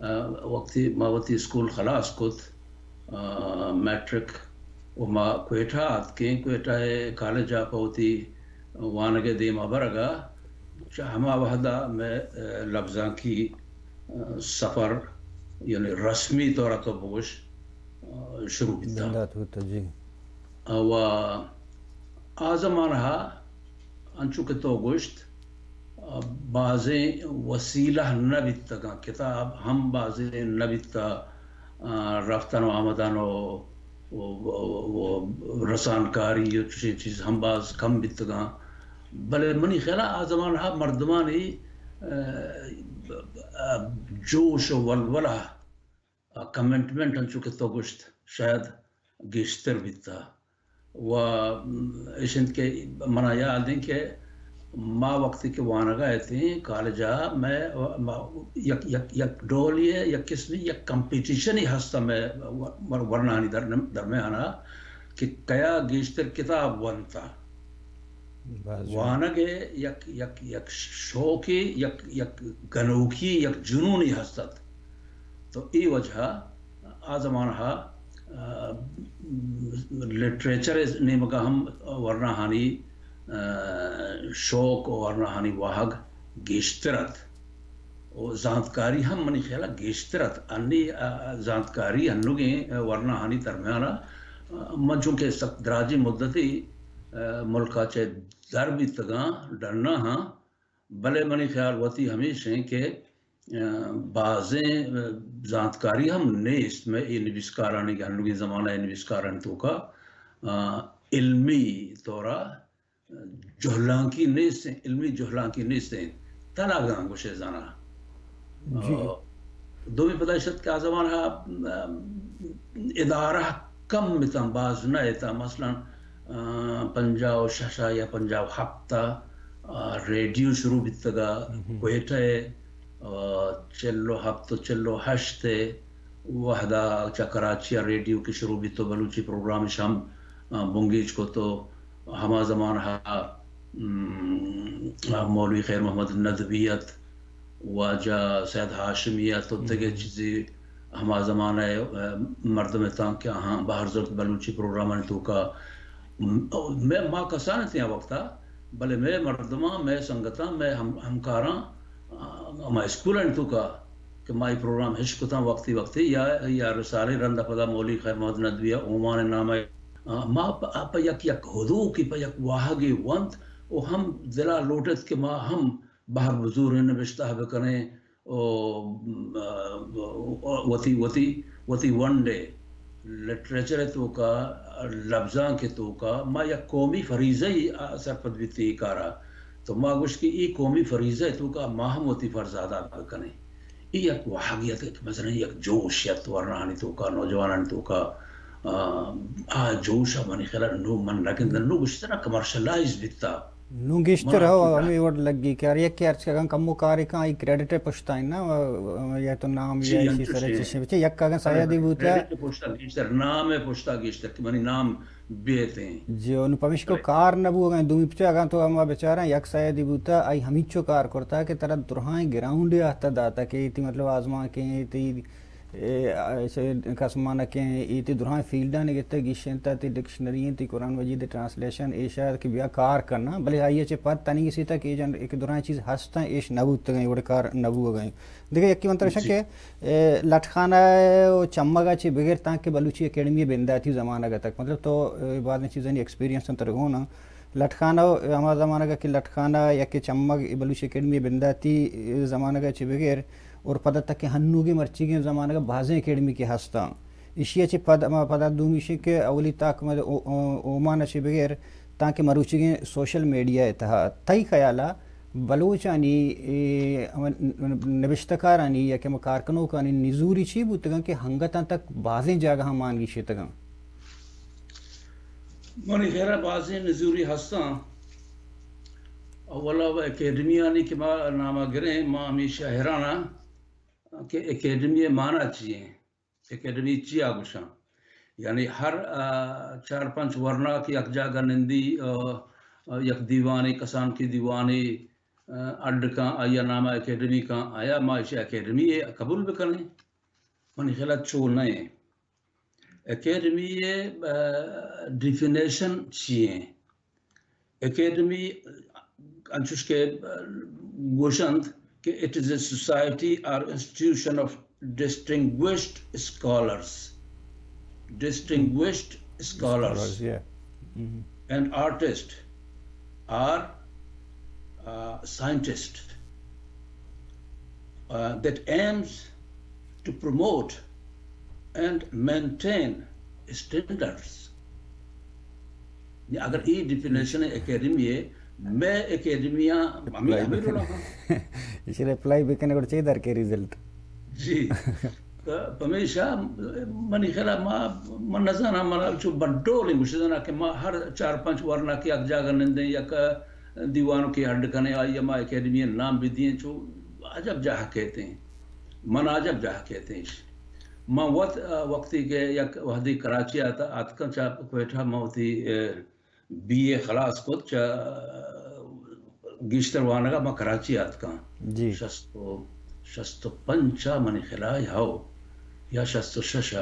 وقتی ماوتی اسکول خلاص کت میٹرک وما کوئٹہ آتکیں کوئٹہ کالج پوتی وانگے دیما برگا ہما وحدہ میں لفظاں کی سفر یعنی رسمی طور تو بوش شروع بیتا بندات ہوتا جی و آزمانها انچو کہ تو گوشت بعضیں وسیلہ نبیتا کتاب ہم بعضیں نبیتا رفتن و آمدن و رسانکاری چیز ہم بعض کم بیتا بلے منی خیالہ آزمانها مردمانی جوش و ولولہ کمنٹمنٹ انچو کہ تو گوشت شاید گیشتر بیتا و ایشنت کے منا یاد ہیں کہ ما وقتی کے وانگا تھے کالجا میں یک ڈولیے یک قسمی یک کمپیٹیشن ہی ہستا میں ورنانی درمیانا کہ کیا گیشتر کتاب ونتا وانگے یک شوقی یک گنوکی یک جنونی ہستت تو ای وجہ آزمانہا لٹریچر نیمگا ہم ورنہ ہانی شوق ورنہ ہانی واہگ گیشترت و زانتکاری ہم منی خیالہ گیشترت انی زانتکاری ہنگیں ورنہ ہانی درمیانا منچوں کے سخت دراجی مدتی ملکہ چے در بھی تگاں ڈرنا ہاں بلے منی خیال ہوتی ہمیشہ کہ بعضیں زانتکاری ہم نیست میں یہ نویسکارانی کہ ہنگی زمانہ نویسکارانی تو کا علمی طورا جہلان کی نیستیں علمی جہلان کی نیستیں تلاگاں گوشے زانا دومی پدایشت کے آزمان ادارہ کم متن باز نہ ایتا مثلا پنجاب ششا یا پنجاب ہفتہ ریڈیو شروع بیتگا کوئٹہ چلو ہفتہ چلو ہشتے وحدہ چا کراچی ریڈیو کی شروع بھی تو بلوچی پروگرام شام بنگیج کو تو ہما زمان مولوی خیر محمد ندویت واجہ سید ہاشمیت تو تگے چیزی ہما زمان مردم تاں کہ ہاں باہر زرد بلوچی پروگرام تو کا میں ماں کسانت ہیں وقتا بلے میں مردمہ میں سنگتاں میں ہمکاراں ما اسکولن تو کا کہ مائی پروگرام ہشکتا وقتی یا رسالے رندہ پدا مولی خیر محمد ندویہ اومان نام ما پا یک حدو کی پا یک واہگی ونت و ہم دلا لوٹت کہ ما ہم باہر بزور نبشتہ بکنے وتی ون ڈے لٹریچر تو کا لفظاں کے تو کا ما یک قومی فریضہ ہی سرپد بیتی کارا تو ما گوش کی ای قومی فریضہ تو کا ما ہم ہوتی فرزادہ بکنے ای یک واحقیت مثلا یک جوشیت ورنانی تو کا نوجوانان تو کا جوشا منی خیلہ نو من لیکن نو گوشتنا کمرشلائز بیتا نو گیشتر ہو ہمیں وڈ لگی کہ یک کہ ارچ کگن کمو کاری کان ای کریڈٹ پشتائیں نا یا تو نام یا اسی طرح چیزیں بچے یک کگن سایدی بوتا پشتا گیشتر نام پشتا گیشتر کہ منی نام بیتے ہیں جی انو پمیش کو کار نبو گئے دومی پچے اگان تو ہما بیچارا یک سایدی بوتا آئی ہمیچو کار کرتا ہے کہ طرح درہائیں گراؤنڈ آتا داتا کہ ایتی مطلب آزمان کے ایتی قسمانہ کے ایتی درہائیں فیلڈاں نگتا گیشنتا تی ڈکشنریاں تی قرآن مجید ٹرانسلیشن اے شاید کہ بیا کار کرنا بلے آئیے چے پت تنی کسی تک ایک درہائیں چیز ہستا ایش نبوت گئیں وڑ کار نبو گئیں دیکھیں یکی منترشن کہ لٹخانہ چمگا چے بغیر تاکہ بلوچی اکیڈمی بندہ تھی زمانہ گا تک مطلب تو بعد میں چیزیں ایکسپیرینس انتر ہونا لٹخانہ ہما زمانہ گا کہ لٹخانہ یکی چمگ بلوچی اکیڈمی بندہ تھی زمانہ گا چے بغیر اور پتہ تک کہ ہنوگی مرچی کے زمانہ کا بازیں اکیڈمی کے ہستا اشیا چے پدہ دومیشی کے اولی تاک اومان چے بغیر تاکہ مروچی کے سوشل میڈیا اتہا تائی خیالہ بلوچانی نبشتکارانی یا کہ مکارکنوں کانی نزوری چی بوتگاں کہ ہنگتاں تک بازیں جاگہ ہم مانگی شیتگاں منی خیرہ بازیں نزوری ہستاں اولا اکیڈمیانی کے ما نامہ گریں ما ہمیشہ حیرانہ کہ اکیڈمی مانا چیئے اکیڈمی چیا گوشاں یعنی ہر 4-5 ورنہ کی یک جاگہ نندی یک دیوانی کسان کی دیوانی اڈ کا آیا نام اکیڈمی کا آیا معاشی اکیڈمی قبول بکنیں من خلال چو نئے اکیڈمی ڈیفینیشن چیئیں اکیڈمی انچوش کے گوشند کہ it is a society or institution of distinguished scholars yeah. and artists or scientists that aims to promote and maintain standards. اگر یہ ڈیفینیشن اکیڈمی ہے میں اکیڈمیاں ہمیں رونا ہوں اسے اپلائی بھی کرنے کو چاہیے در کے ریزلٹ جی ہمیشہ منی خیال من نظانا منا چو بڑھولی مشدنا کہ ما ہر 4-5 ورنہ کی اک جاگر نندیں یک دیوانوں کی ہڈ کنے آئی ما اکیڈمی نام بھی دیں چو عجب جاہ کہتے ہیں من عجب جاہ کہتے ہیں ما وقتی کے یک وحدی کراچی آتا کن چا کوئٹھا موتی بی اے خلاص کو چا گیشتر وانگا ما کراچی آت کن جی 65 منی خلائی ہاو یا 66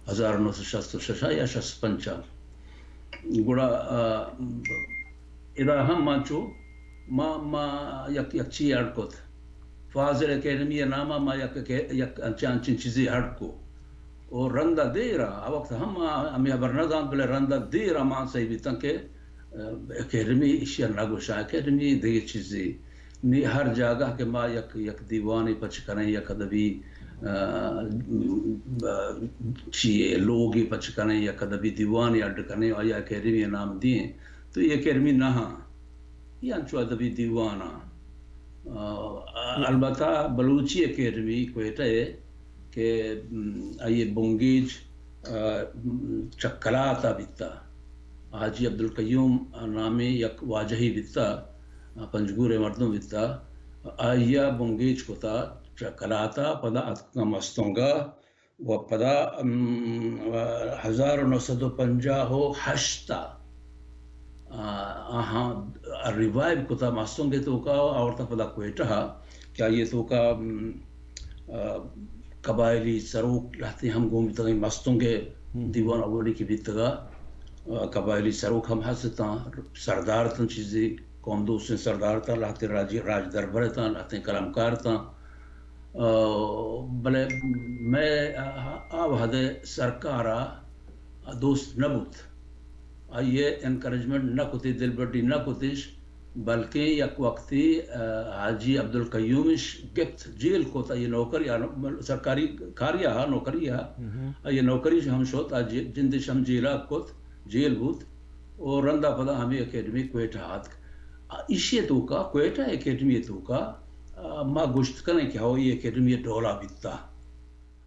1966 یا 65 گوڑا ادا ہم مانچو ما یک چی ہڑ کو فاضل اکیڈمی نامہ ما یک انچان چیزی ہڑ کو اور رندہ دے رہا وقت ہمیں برندان بلے رندہ دے رہا مان صحیح بھی تنکہ اکیڈمی اشیاء نگوشا اکیڈمی دیگی چیزی نی ہر جاگہ کہ ما یک دیوانی پچ کریں یک ادبی چیئے لوگی پچ کریں یک ادبی دیوانی اڈ کریں اور یا اکیڈمی نام دیں تو یہ اکیڈمی نہ یہ انچو ادبی دیوانا البتہ بلوچی اکیڈمی کوئٹہ ہے کہ آئیے بنگیج چکلاتا بیتا حاجی عبدالقیوم نامی یک واجہی بیتا پنجگور مردم بیتا آئیا بنگیج کتا چکلاتا پدا اتکا مستونگا و پدا 1958 ریوائیو کتا مستونگے تو کا اور تا پدا کوئٹہ کیا یہ تو کا قبائلی سروک لہتی ہم گوم بیتا گئی مستونگے دیوان اولی کی بیتا قبائلی سروک ہم حسطا سردار تن چیزی قوم دوستن سردار تا لہتے راج دربر تا لہتے کلامکار تا بلے میں آوہد سرکارا دوست نبوت آئیے انکریجمنٹ نہ کتی دل بڑی نہ کتیش بلکہ یک وقتی حاجی عبدالقیومش گفت جیل کو تا یہ نوکری سرکاری کاریا ہا نوکری ہا یہ نوکری ہم شوت جندش ہم جیلہ کت جیل بود اور رندہ پدا ہمیں اکیڈمی کوئٹہ ہاتھ اسی تو کا کوئٹہ اکیڈمی تو کا ما گوشت کرنے کیا ہو یہ اکیڈمی ڈولا بیتا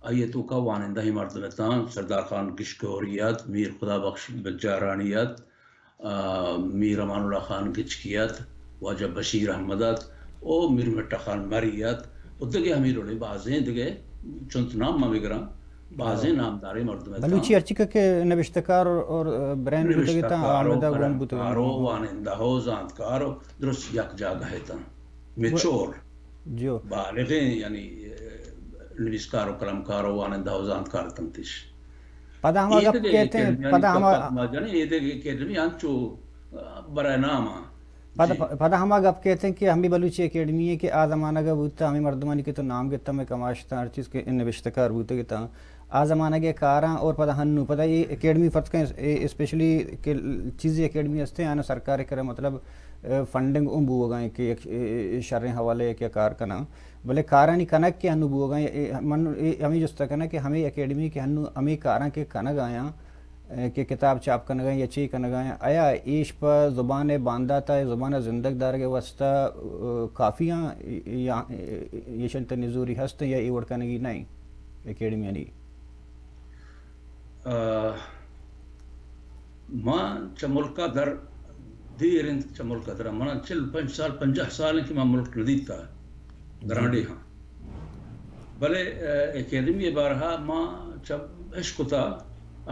آئیے تو کا وانندہ ہی مردمتان سردار خان گشکوریت میر خدا بخش بجارانیت میر امان اللہ خان گچکیت واجہ بشیر احمدت او میر مٹا خان مریت او دگے ہمیں روڑے بازیں دگے چونت نام ما بگران بازیں نامداری مردمتان بلوچی ارچکہ کے نوشتکار اور برین بوتگیتا آمدہ گون بوتگیتا کارو وانندہ ہو زاندکارو درست یک جاگہ ہے تا میچور جو بالغیں یعنی نویسکارو کلامکارو وانندہ ہو زاندکار تنتش پدا ہم اگر کہتے ہیں پدا ہم یہ دیکھ اکیڈمی انچو برای ناما پدا ہم اگر کہتے ہیں کہ ہمیں بلوچی اکیڈمی ہے کہ آزمانہ کا بوتا ہمیں مردمانی کے تو نام گتا میں کماشتا ہر چیز کے نوشتکار بوتا گتا آزمانہ کے کاراں اور پدا ہنو پدا یہ اکیڈمی فرض کا اسپیشلی چیزیں اکیڈمی ہستے ہیں آنا سرکار کرے مطلب فنڈنگ ام بو گئے کہ شرح حوالے کیا کار کنا بلے کارانی کنک کے ہنو بو گئے ہمیں جس طرح کنا کہ ہمیں اکیڈمی کے ہنو ہمیں کاراں کے کنگ آیاں کہ کتاب چاپ کرنے گئے یا چی کرنے گئے آیا ایش پر زبان باندھا تھا زبان زندگ دار کے واسطہ کافیاں یہ شنت نزوری ہست یا ایوڑ کرنے گی نہیں اکیڈمی نہیں ماں چملکہ در دیر چملکہ در ماں 45 سال 50 سال کی ماں ملک ندیتا درانڈی ہاں بلے اکیڈمی بارہا ماں چب عشقتا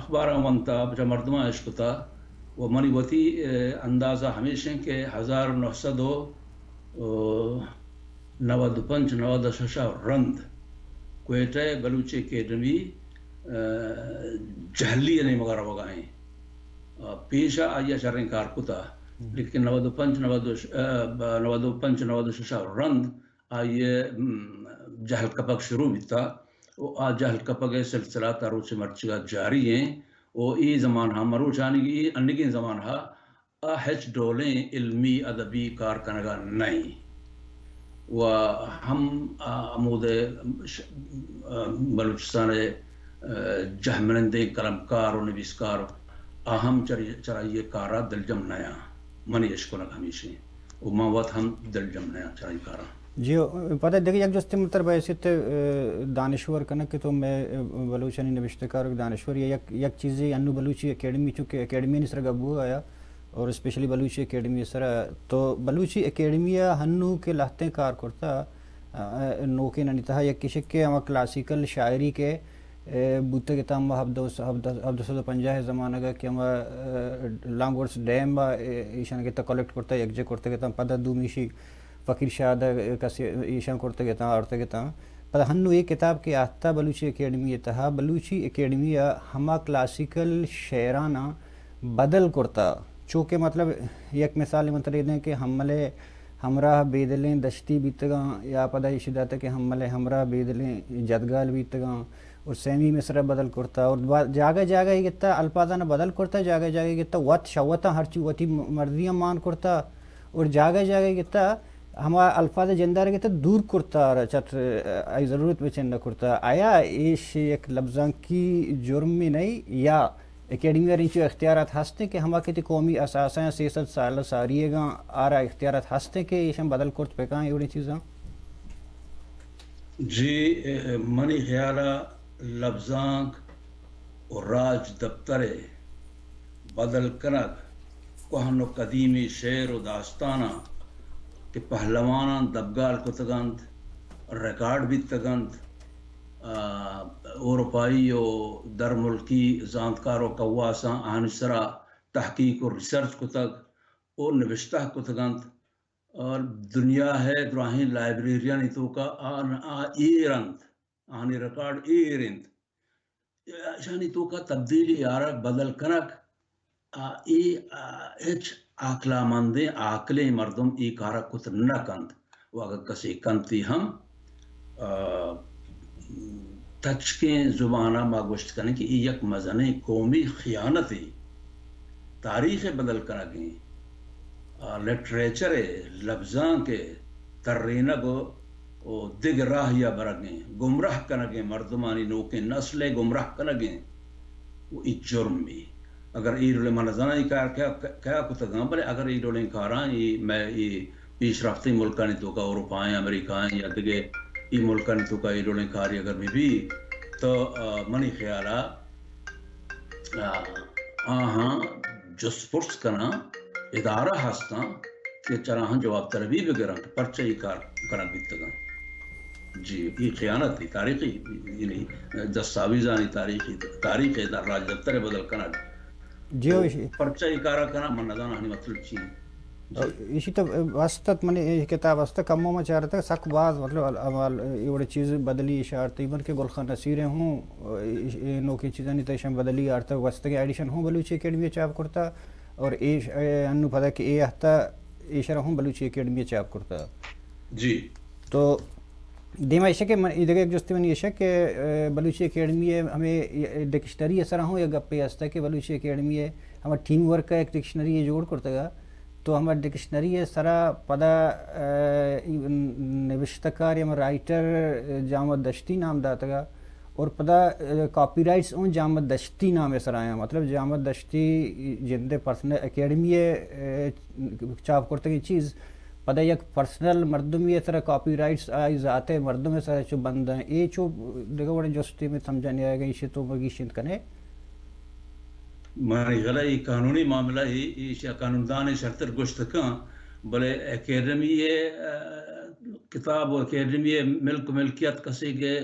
اخبارہ منتا جا مردمہ عشقتا و منی وتی اندازہ ہمیشہ کہ 1900 95-96 رند کوئٹہ بلوچی اکیڈمی جہلی نہیں مگر وگائیں پیشہ آیا چریں کار کتا لیکن 95-96 رند آئیے جہل کپک شروع بیتا وہ آج جہل کپک سلسلہ تارو سے مرچگا جاری ہیں وہ ای زمان ہاں مرو چانی کی انگین زمان ہاں ہچ ڈولیں علمی ادبی کار کنگا نہیں و ہم عمود بلوچستان جہمنندے کلمکار و نویسکار اہم چرائیے کارا دلجم نیا منی اشکونک ہمیشہ و موت ہم دلجم نیا چرائیے کارا جی پتہ دیکھیں یک جستے مطلب حیثیت دانشور کنک کہ تو میں بلوچانی نوشتکار دانشور یک چیزی انو بلوچی اکیڈمی چونکہ اکیڈمی نے سر گبو آیا اور اسپیشلی بلوچی اکیڈمی سر تو بلوچی اکیڈمی ہنو کے لہتے کار کرتا نوکے ننیتہا یک کشک کے ہم کلاسیکل شاعری کے بوتے کے تام 1750 زمانہ کا کہ ہم لانگ ورس ڈیم ایشان کے تا کلیکٹ کرتا یک جے کرتے کے تام پتہ دومیشی فقیر شاہد کسی ایشان کرتے کے تام آرتے کے تام پتہ ہنو ایک کتاب کے آتا بلوچی اکیڈمی تہا بلوچی اکیڈمی ہما کلاسیکل شاعرانہ بدل کرتا چونکہ مطلب یک مثال مطلب دیں کہ ہملے ہمراہ بیدلیں دشتی بیتگاں یا پدہ شدت ہے کہ ہملے ہمراہ بیدلیں جدگال بیتگاں اور سیمی مصرہ بدل کرتا اور جاگہ جاگہ ہی گتا الفاظہ نہ بدل کرتا جاگہ جاگہ ہی گتا وط شوطہ ہر چیز وطی مرضیاں مان کرتا اور جاگہ جاگہ ہی گتا ہما الفاظ جندار گتا دور کرتا چت آئی ضرورت بچن نہ کرتا آیا ایش ایک لفظاں کی جرم میں نہیں یا اکیڈمی رنچو اختیارات ہستے کہ ہما کتی قومی اساسیں 600 سال ساریے گاں آرہ اختیارات ہستے کہ ایشن بدل کرت پکائیں ایوڑی چیزاں جی منی خیالہ لفظاں اور راج دفترے بدل کنک کوہن و قدیمی شعر و داستانہ کہ پہلوانا دبگال کو تگند ریکارڈ بھی تگند اروپائی و در ملکی زانتکار و قواساں آنسرا تحقیق و ریسرچ کو تک اور نوشتہ کو تگند اور دنیا ہے دراہیں لائبریریاں تو کا ایرند آنی ریکارڈ ایرند شانی تو کا تبدیلی یارا بدل کنک ایچ آکلا مندیں آکلیں مردم ای کارا کت نہ کند و اگر کسی کنتی ہم تچکیں زبانہ ما گوشت کرنے کہ یک مزنے قومی خیانتی تاریخ بدل کنگیں لٹریچر لفظاں کے ترینہ کو دگ راہ یا برگیں گمراہ کنگیں مردمانی نوکیں نسل گمراہ کنگیں وہ ای جرم بھی اگر ای رولے منظانہ ای کار کیا کتگاں بلے اگر ای رولے کاراں میں ای پیش رفتی ملکانی تو کا اروپائیں امریکائیں یا دگے ای ملکانی تو کا ای رولے کاری اگر بھی تو منی خیالہ آہاں جس پرس کنا ادارہ ہستاں کہ چراہاں جواب طلبی بگران پرچہ ای کار کرن بیتگاں جی یہ خیانت تھی تاریخی یعنی دستاویزانی تاریخی در راج دفتر بدل کنک جی پرچہ اکارہ کنا من ندانا ہنی مطلب چین اسی تو واسطت منی کتاب واسطہ کموں میں چاہ رہا تھا سک بعض مطلب یہ چیز بدلی اشارتی بن کے گلخان نصیریں ہوں نوکی چیزیں نہیں تیشن بدلی آرتا واسطہ کے ایڈیشن ہوں بلوچی اکیڈمی چاپ کرتا اور انو پتہ کہ اے ہتا ایشرہ ہوں بلوچی اکیڈمی چاپ کرتا جی تو دیما ایشہ کہ ادھر ایک جستے منی ایشہ کہ بلوچی اکیڈمی ہمیں ڈکشنری اثر ہوں یا گپے ہستا کہ بلوچی اکیڈمی ہمیں ٹیم ورک کا ایک ڈکشنری جوڑ کرتا گا تو ہمیں ڈکشنری سرا پدا نوشتکار یا رائٹر جامد دشتی نام داتا گا اور پدا کاپی رائٹس اون جامد دشتی نام سر آیا مطلب جامد دشتی جندے پرسنل اکیڈمی چاپ کرتا کی چیز پدا یک پرسنل مردم یہ طرح کاپی رائٹس آئی ذاتے مردم سر چو بند ہیں اے چو دیکھو بڑے جوستی میں سمجھانے آئے گا اسے تو بگی شند کنے مانی غلائی قانونی معاملہ ہی قانوندان شرطر گوشت کان بلے اکیڈمی کتاب و اکیڈمی ملک ملکیت کسی کے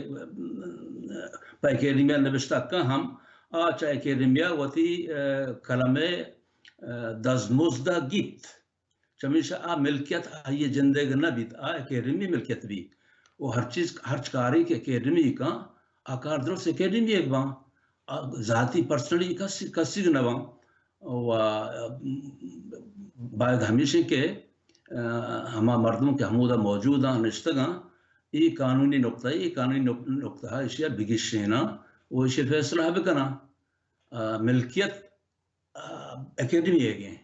پا اکیڈمی نوشتہ کان ہم آچا اکیڈمی وطی کلمہ دزمزدہ گیت چمیشہ ملکیت یہ زندگی نہ بیت اکیڈمی ملکیت بھی وہ ہر چیز ہر چکاری کے اکیڈمی کا آکار درست اکیڈمی ایک بان ذاتی پرسنلی کسی نہ بان و باید ہمیشہ کے ہما مردم کے ہمودہ موجود ہیں نشتگاں یہ قانونی نقطہ ہے اشیاء بگشینا وہ اشیاء فیصلہ بکنا ملکیت اکیڈمی ہے گئے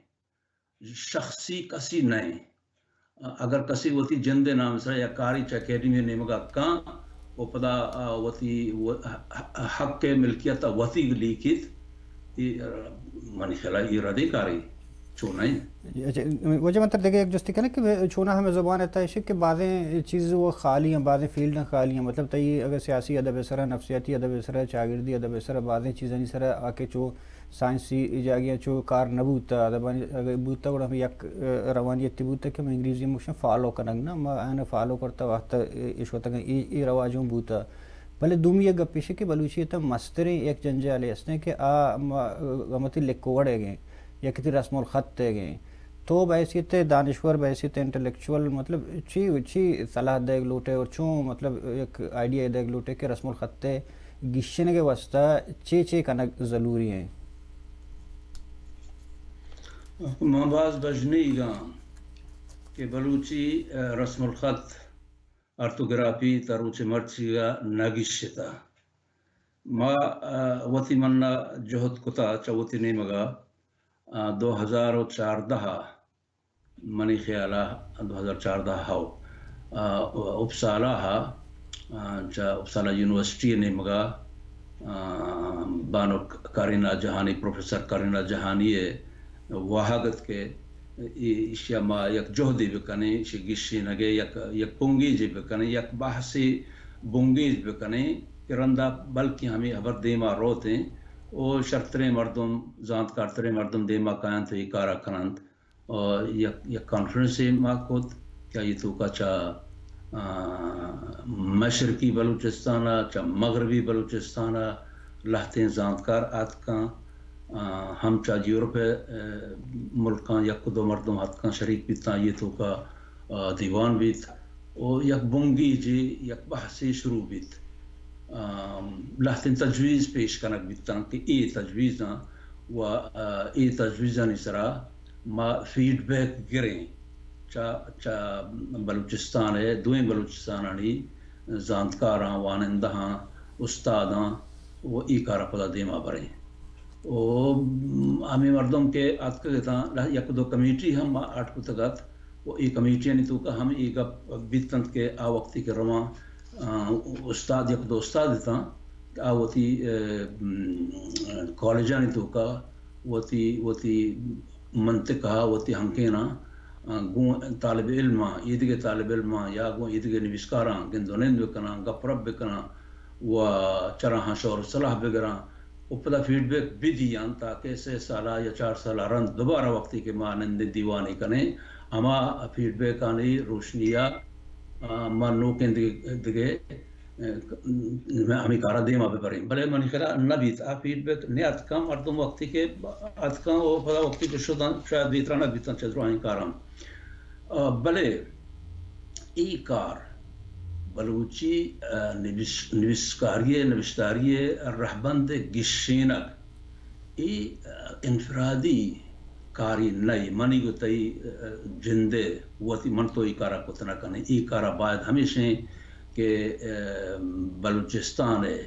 شخصی کسی نہیں اگر کسی وتی جندے نام سے یا کاری چا اکیڈمی نیمگا کان وہ پدا وتی حق کے ملکیت وتی لیکت منی خلا یہ ردی کاری چھونا ہی وجہ مطلب دیکھیں ایک جستی کہنا کہ چھونا ہمیں زبان ہے ہے کہ بعضیں چیزیں وہ خالی ہیں بعضیں فیلڈیں خالی ہیں مطلب تئی اگر سیاسی ادب سرا نفسیاتی ادب سرا چاگردی ادب سرا بعضیں چیزیں نہیں سرا آکے چو سائنسی جاگیاں چو کار نبوتا ادبانی اگر بوتا گوڑا ہمیں یک روانیتی بوتا کہ ہم انگریزی موشن فالو کرنگ نا ما آنے فالو کرتا وقت ایشو تک ای رواجوں بوتا بلے دومی یہ گپیشے کہ بلوچیتا مستریں ایک جنجے آلے اسنے کہ غمتی لکوڑے گئے یا کتی رسم الخط گئے تو بحیثیت دانشور بحیثیت انٹلیکچول مطلب چی صلاح دیگ لوٹے اور چون مطلب ایک آئیڈیا دیگ لوٹے کہ رسم الخط گشنے کے واسطہ چی کنک ضروری ہیں مہباز بجنی گا کہ بلوچی رسم الخط ارتوگرافی تروچ مرچی گا نگشتا ما وتی منا جہد کتا چوتی نیمگا 2014 منی خیالہ 2014 ہاؤ اپسالہ اپسالہ یونیورسٹی نے مگا بانو کارینہ جہانی پروفیسر کارینہ جہانی وہاگت کے اشیا ما یک جہدی بکنے اشی گشی نگے یک پنگیجی بکنے یک بحثی بنگیج بکنے کہ رندہ بلکہ ہمیں حبر دیما روتے ہیں او شرطرے مردم زانت کارترے مردم دیما کائن تو یہ کارا کنند اور یک کانفرنس ما کود کیا یہ تو کا چا مشرقی بلوچستانہ چا مغربی بلوچستانہ لہتیں زانتکار آتکاں ہم چا یورپ ملکاں یک دو مردم آتکاں شریک بیتاں یہ تو کا دیوان بیت او یک بنگی جی یک بحثی شروع بیت لہتیں تجویز پیش کنک بیتاں کہ ای تجویزاں و ای تجویزاں نسرا ما فیڈ بیک گریں چا بلوچستان ہے دوئیں بلوچستانانی زانتکاراں وانندہاں استاداں وہ ای کارا پدا دیما بریں او ہمیں مردم کے آتکا یک دو کمیٹی ہم آٹھ کو تگت وہ ای کمیٹی نہیں تو کہ ہم ای گپ بیتند کے آ وقتی کے رواں استاد یک دو استاد دیتا آوتی کالجہ نہیں تو کا وتی منطقہ وتی ہنکینا گون طالب علم ایدگے طالب علم یا گون ایدگے نویسکاراں گندونند بکنا گپ رب بکنا و چراہاں شور صلاح بگراں اپدا فیڈ بیک بھی دیاں تاکہ 6 سالہ یا 4 سالہ رند دوبارہ وقتی کے مانند دیوانی کنے اما فیڈ بیک آنی روشنیہ مانو کے دگے ہمیں کارا دیما پہ پریں بلے منی خیلہ نبیت فیڈ بیک نہیں اتکاں مردم وقتی کے اتکاں وہ پدا وقتی کے شدن شاید بیترا نبیتاں چیز روحیں کارام بلے ای کار بلوچی نوشتاری رہبند گشینک ای انفرادی کاری نئی منی گو تئی جندے وتی من تو ای کارا کتنا کنے ای کارا باید ہمیشہ کہ بلوچستان ہے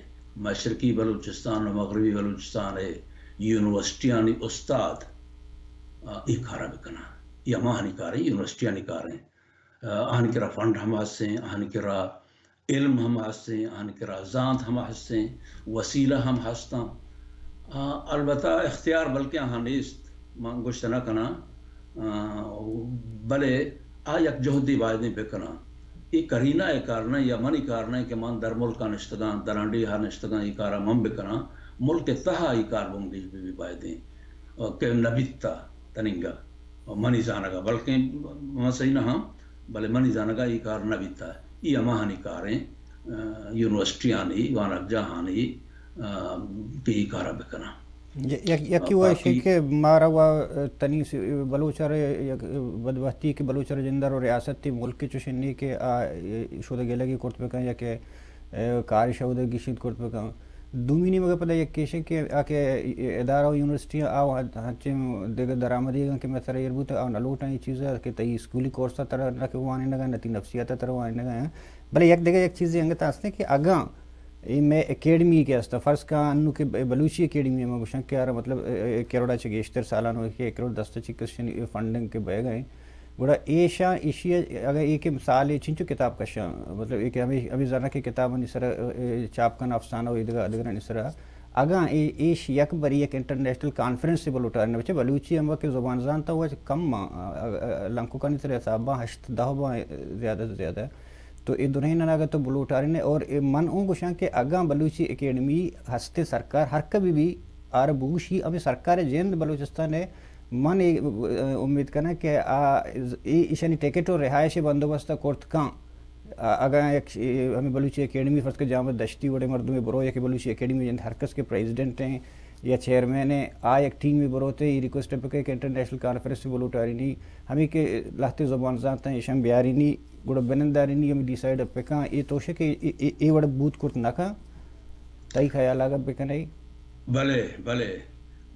مشرقی بلوچستان و مغربی بلوچستان ہے یونیورسٹیانی استاد ای کارا بکنا یہ ہم آہنی کاریں یونیورسٹیانی کاریں آہنی کرا فنڈ ہم ہستیں آہنی کرا علم ہم ہستیں آہنی کرا زانت ہم ہستیں وسیلہ ہم ہستاں البتہ اختیار بلکہ آہاں نیست من گوشت نہ کنا بلے یک جہدی باید نہیں بکنا یہ کرینہ ہے کارنا یا منی کارنا ہے کہ من در ملکا نشتگان در انڈی ہاں نشتگان یہ کارا من بکنا ملک تہا یہ کار بونگیج بھی باید ہیں کہ نبیتا تننگا منی زانگا بلکہ مسئلہ نہ ہم بلے منی زانگا یہ کار نبیتا ہے یہ اماہنی کاریں یونیورسٹی آنی وانک جہانی کہ یہ کارا بکنا یکی وہ ہے کہ مارا ہوا تنی بلوچر بدبختی کہ بلوچر جندر اور ریاست تھی ملک کے چشنی کے شودہ گلگی کرت پہ کہیں یا کہ کاری شودہ گیشید کرت پہ کہیں دومی نہیں مگر پتہ یک کیشے کہ آکے ادارہ و یونیورسٹی آو ہنچے دیگر درآمدی گا کہ میں سر یہ بوتا آو نلوٹا یہ چیز ہے کہ تی اسکولی کورسا طرح نہ کہ وانے نگا نتی نفسیاتا طرح وانے نگا ہیں بلے یک دیگر یک چیزی ہنگتا ہستے کہ اگاں میں اکیڈمی کے ہستا فرض کا انو کہ بلوچی اکیڈمی میں گوشن کہ یار مطلب کروڑا چھ گیشتر سالانو کہ 1 کروڑ 10 چھ کشن فنڈنگ کے بے گئے گوڑا ایشا ایشیا اگر ایک مثال ہے چنچو کتاب کشا مطلب ایک ابھی ذرا کی کتاب نسرا چاپ کن افسانہ و ادگر نسرا اگاں ایش یک بری ایک انٹرنیشنل کانفرنس سے بلوٹارنے بچے بلوچی ہم کے زبان زانتا ہوا کم لنکو کا نسرا حساباں 8-10 باں زیادہ سے زیادہ تو یہ دنیا نہ لگا تو بلوٹاری نے اور من اون گوشاں کہ اگاں بلوچی اکیڈمی ہستے سرکار ہر کبھی بھی آر بوشی ابھی سرکار جند بلوچستان ہے من امید کرنا کہ ایشانی ٹکٹ اور رہائش بندوبست کرت کاں اگر ہمیں بلوچی اکیڈمی فرض کے جامع دشتی وڑے مردوں میں برو یا کہ بلوچی اکیڈمی جن ہرکس کے پریزیڈنٹ ہیں یا چیئرمین ہیں ایک ٹیم میں بروتے یہ ریکویسٹ پہ کہ انٹرنیشنل کانفرنس سے بلوٹاری نہیں ہمیں کہ لہتے زبان زانتا ہیں ایشان بیاری نہیں گوڑا بننداری نہیں ہمیں ڈیسائیڈ پہ کہاں یہ توشے کہ یہ وڑا بوت کرت نہ کہاں تائی خیال آگا پہ نہیں بلے بلے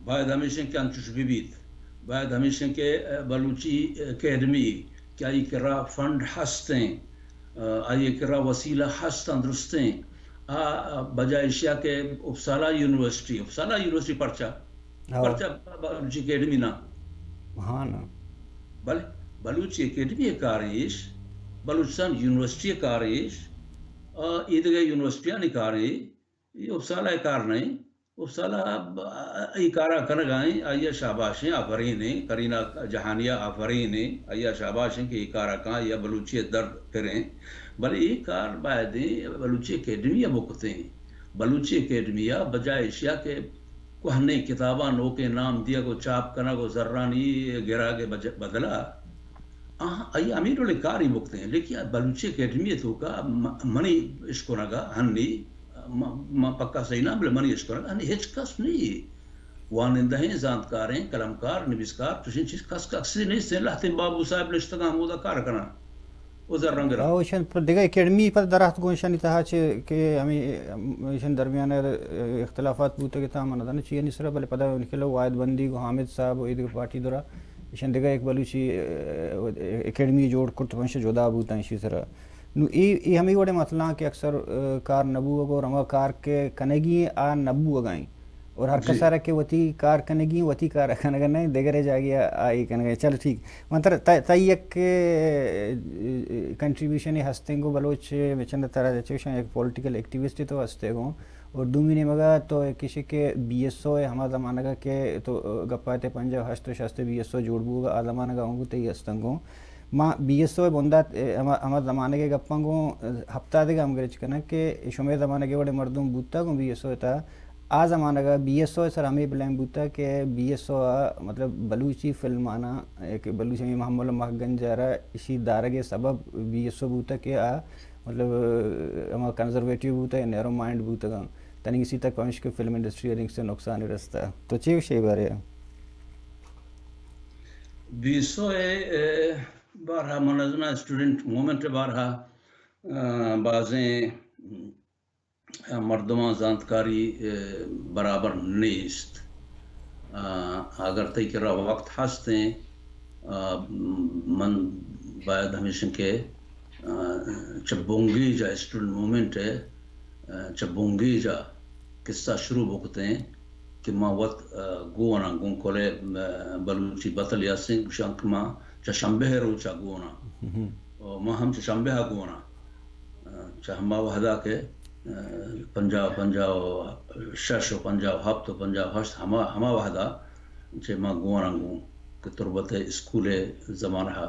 باید ہمیشہ کہ انچوش بیت باید ہمیشہ کہ بلوچی اکیڈمی کیا یہ کرا فنڈ ہستیں آئیے کرا وسیلہ ہستیں درستیں بجائے اشیاء کے اپسالہ یونیورسٹی پرچا بلوچی اکیڈمی نا ہاں نا بلے بلوچی اکیڈمی کاریش بلوچستان یونیورسٹی کاریش ایدگا یونیورسٹیاں نکاری یہ اپسالہ کار نہیں اپسالہ ای کارا کنگائیں آیا شاباشیں آفرینیں کرینہ جہانیہ آفرینیں آیا شاباشیں کہ ای کارا کہاں یا بلوچی درد کریں بلے ای کار بایدیں بلوچی اکیڈمیہ مکتیں بلوچی اکیڈمیہ بجائے اشیاء کے کوہنے کتاباں نو کے نام دیا کو چاپ کنا کو ذرانی گرا کے بدلا آئی امیر والے کاری مکتے ہیں لیکن بلوچی اکیڈمی تو کا منی اشکونگا ہنی پکا صحیح نہ بلے منی اشکونگا ہنی ہچ کس نہیں وانندہ ہیں زانتکار ہیں کلمکار نویسکار تشین چیز کس کا اکثر نہیں سے لہتے بابو صاحب نشتگاں مودا کار کرنا ادھر رنگ رہا اوشن پر دیگا اکیڈمی پر درخت گونشانی تہا چھے کہ ہمیں ایشن درمیان اختلافات بوتا کہ تاہم آنا چیئے نسرا بلے پدا نکلو واحد بندی کو حامد صاحب و ایدھر پارٹی درہ ایشن دیگا ایک بلوچی اکیڈمی جوڑ کرت پنش جدا بوتا اسی طرح نو ای ہمیں وڑے مثلا کہ اکثر کار نبو اگو اور ہمیں کار کے کنگی آ نبو اگائیں اور ہر کسارہ کے وطی کار کنگی وطی کار کنگا نہیں دیگرے جاگیا آئی کنگا چل ٹھیک منتر تائی ایک کنٹریبیوشن ہستے گو بلوچ چند طرح چوشن ایک پولیٹیکل ایکٹیوسٹ تو ہستے گو اور دومی نے مگا تو کسی کے بی ایس او ہے ہما زمانہ کا کہ تو گپاتے پنجاب ہشت شاستے بی ایس او جوڑ بو گا آ زمانہ کا ہوں گو تی ہستن گو ماں بی ایس او بندہ ہما زمانے کے گپاں گو ہفتہ دے گا ہم گرچ کرنا کہ شمع زمانے کے بڑے مردوں بوتا گو بی ایس او تا آ زمانہ کا بی ایس او سر ہمیں بلائم بوتا کہ بی ایس او مطلب بلوچی فلم آنا ایک بلوچی میں محمد محگن جا رہا اسی دارہ کے سبب بی ایس او بوتا کہ مطلب ہمارا کنزرویٹیو بوتا ہے نیرو مائنڈ بوتا گا تنی اسی تک پہنچ کے فلم انڈسٹری رنگ سے نقصان رستا تو چیو شئی بارے بی ایس او بارہا منظمہ اسٹوڈنٹ مومنٹ بارہا بازیں مردمان زانتکاری برابر نیست اگر تی کرا وقت ہستیں من باید ہمیشن کے چبونگی جا اسٹوڈنٹ مومنٹ ہے چبونگی جا قصہ شروع بکتے ہیں کہ ماں وقت گونا گون کولے بلوچی بطل یاسنگ شنک ماں چشمبہ روچا گونا ماں ہم چشمبہ گونا چاہما وحدہ کے پنجاب شش و پنجاب ہفت و پنجاب ہشت ہما وحدہ چے ماں گونا گون کہ تربت اسکول زمانہ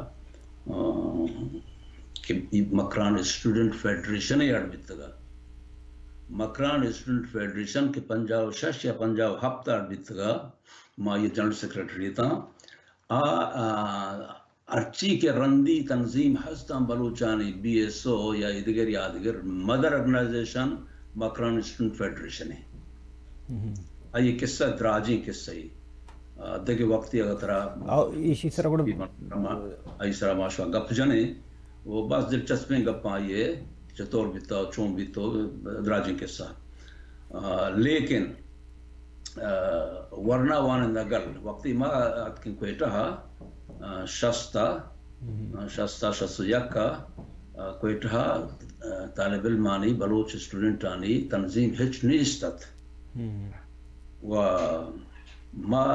کہ مکران اسٹوڈنٹ فیڈریشن یاد بیتگا مکران اسٹوڈنٹ فیڈریشن کے پنجاب شش یا پنجاب ہفتہ بیتگا ماں یہ جنرل سیکرٹری تھا ارچی کے رندی تنظیم ہستاں بلوچانی بی ایس او یا ادگر یادگر mother organization Makran student federation ہے آئی قصہ دراجی قصہ ہی دیکھے وقتی اگر ترا اسی طرح آئی سرا ماشوا گپ جنے وہ بس دلچسپیں گپ آئیے چطور بیتا چون بیتو دراجی قصہ لیکن ورنہ وان گل وقتی ما اتکن کوئٹہ شستا یکا کوئٹہ طالب علمانی بلوچ اسٹوڈنٹانی تنظیم ہچ نیستت و ما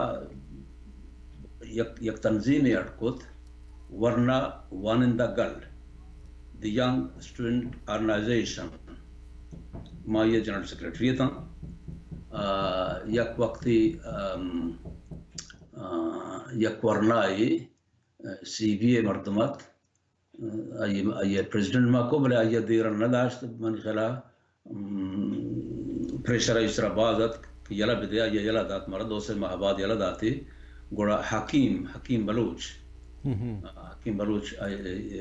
یک تنظیم اٹکت ورنہ وانندہ گل دی ینگ اسٹوڈنٹ آرگنائزیشن ما یہ جنرل سیکریٹری تھا یک وقتی یک ورنائی سی بی اے مردمت آئیے پریزیڈنٹ ما کو بلے آئیے دیر نداشت من خلا پریشر اسرا بازت یلا بدیا یہ یلا دات مرد اسے مہباد یلا داتی گوڑا حکیم بلوچ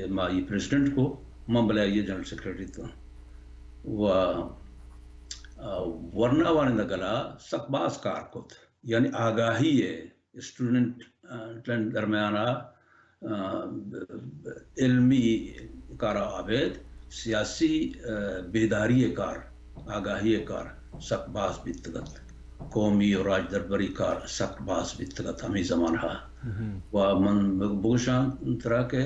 ما یہ پریزیڈنٹ کو من بلے آئیے جنرل سیکریٹری تھا و ورنہ وانندہ گلا سک باز کار کت یعنی آگاہی ہے اسٹوڈنٹ درمیانہ علمی کارا عابد سیاسی بیداری کار آگاہی کار سک باز بیتگت قومی اور راج دربری کار سک باز بیتگت ہمیں زمانہ و من بگوشان طرح کے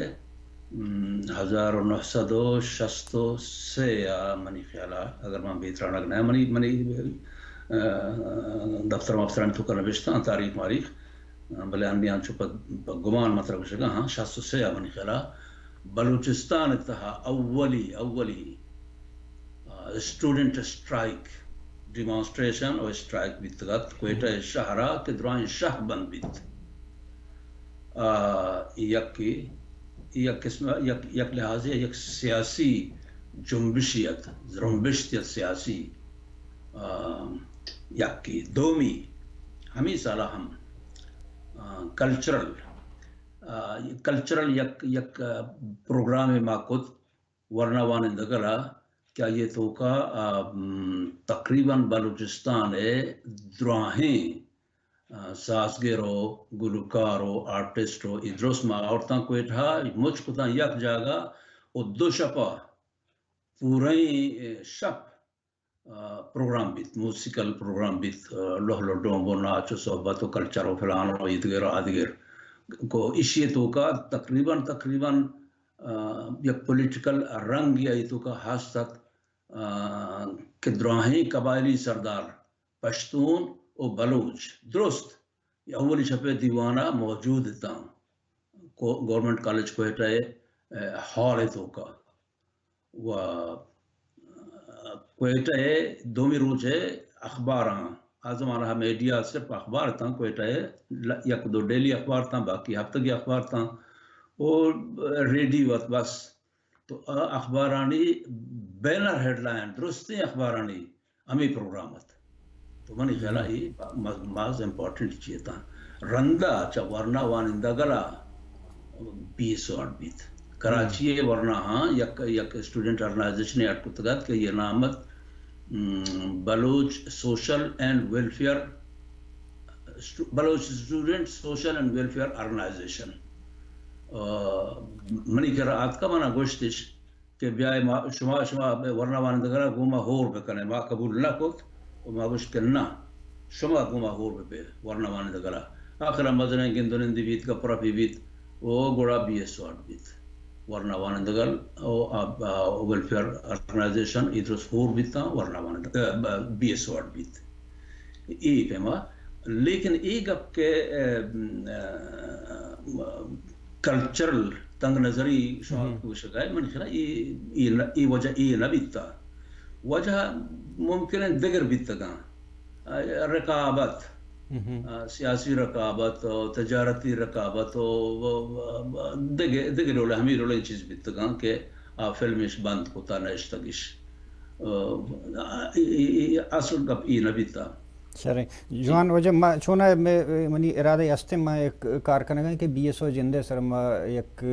1963 یا منی خیالہ اگر من بیترانک نہ منی دفتر مفتران تو کر نوشتہ تاریخ ماریخ بلے انیان چوپ گمان مطلب شگا ہاں 63 یا منی خیالہ بلوچستان اتہا اولی اسٹوڈنٹ اسٹرائک ڈیمانسٹریشن اور اسٹرائک بیتگت کوئٹہ شہرہ کے درائن شہ بند بیت یک لحاظ یک سیاسی جنبشیت زرمبشتیت سیاسی یک کی دومی ہمیں سالہ ہم کلچرل یک پروگرام ماکت ورنہ وانندگلا کیا یہ تو کا تقریباً بلوچستان دراہیں سازگرو گلوکارو آرٹسٹو ادروس ما عورتاں کوئٹھا مجھ کتا یک جاگا اور دو شپا پوریں شپ پروگرام بیت موسیقل پروگرام بیت لوہ ڈومبو ناچو صحبتو کلچرو فلانو ادگر آدگر کو اشیے تو کا تقریباً یک پولیٹیکل رنگ یا تو کا حاصلت کہ دراہیں قبائلی سردار پشتون و بلوچ درست یہ اولی چھپے دیوانہ موجود تھا گورنمنٹ کالج کوئٹہ ہال تو کا و کوئٹہ دومی روز ہے اخبار آزمانہ میڈیا صرف اخبار تھا کوئٹہ یک دو ڈیلی اخبار تھا باقی ہفتگی اخبار تھا اور ریڈیو بس تو اخبارانی بینر ہیڈ لائن درستی اخبارانی ہمیں پروگرامت تو منی خیالہ ہی ماز امپورٹنٹ چیئے تھا رندہ چا ورنہ وانندہ گلا 20 واٹ بیت کراچی ورنہ ہاں یک اسٹوڈنٹ آرگنائزیشن نے اٹکتگت کہ یہ نامت Baloch social and welfare Baloch student social and welfare organization منی قرآت کا مانا گوشتش کہ بیائے شما ورنہ وانندگرہ گوما ہور بکنے ما قبول نہ کت و ما گوشت کہ نا شما گوما ہور بے ورنہ وانندگرہ آخرہ مزنیں گندنندی بیت گپرہ پی بیت وہ گوڑا 20 واٹ بیت ورنہ وانندگر ویلفیئر آرگنائزیشن ادرس ہور بیتا ورنہ وانندگر 20 واٹ بیت ای پیما لیکن ای گپ کے کلچرل تنگ نظری شاہد کو شکایت من خیرہ ای وجہ ای نہ بیتا وجہ ممکن ہے دگر بیتا گا رقابت سیاسی رقابت تجارتی رقابت دگر رولے ہمیں رولے چیز بیتا گا کہ فلمش بند ہوتا نشتگش اصل گپ ای نہ بیتا سر جوان وجہ ما چونا میں منی ارادہ ہستے میں ایک کارکنگا کہ بی ایس او جندے سر ما ایک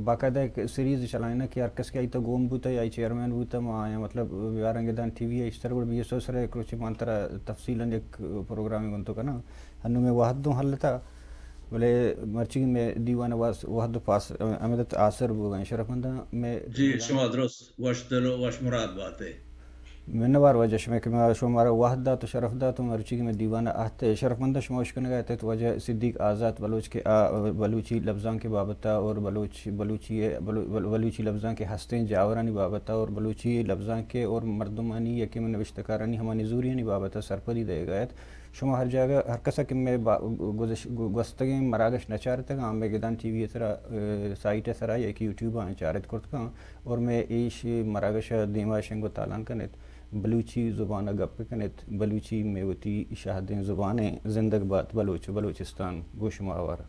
باقاعدہ ایک سیریز چلائیں نا کہ ہر کس کے آئی تو گوم بوتا یا چیئرمین بوتا ما آیا مطلب ویارنگ دان ٹی وی ہے اس طرح بی ایس او سر ایک روچی مانترا تفصیلاً ایک پروگرامی گنتو کا نا ہنو میں واحد دوں حل تھا بلے مرچی میں دیوان واحد پاس امیدت آثر بو گئے شرف مندہ میں جی شما درست واش دلو واش مراد بات ہے منوار وجہ شما کہ میں شما مارا واحد دا تو شرف دا تو مرچی کی میں دیوانہ آہتے شرف مندہ شما اشکن گئے تھے تو وجہ صدیق آزاد بلوچ کے بلوچی لفظاں کے بابتا اور بلوچی لفظاں کے ہستیں جاورانی بابتا اور بلوچی لفظاں کے اور مردمانی یکی میں نوشتکارانی ہمانی زوریانی بابتا سرپری دے گئے شما ہر جگہ ہر کسا کہ میں گوستگیں مراگش نچارتا گا میں گدان ٹی وی طرح سائٹ سرا ایک یوٹیوب آن چارت کرتا گا اور میں ایش مراگش دیما شنگو تالان کنیت بلوچی زبانہ گپ کنیت بلوچی میں وتی شاہدیں زبانیں زندگ بات بلوچستان گوشما آوارا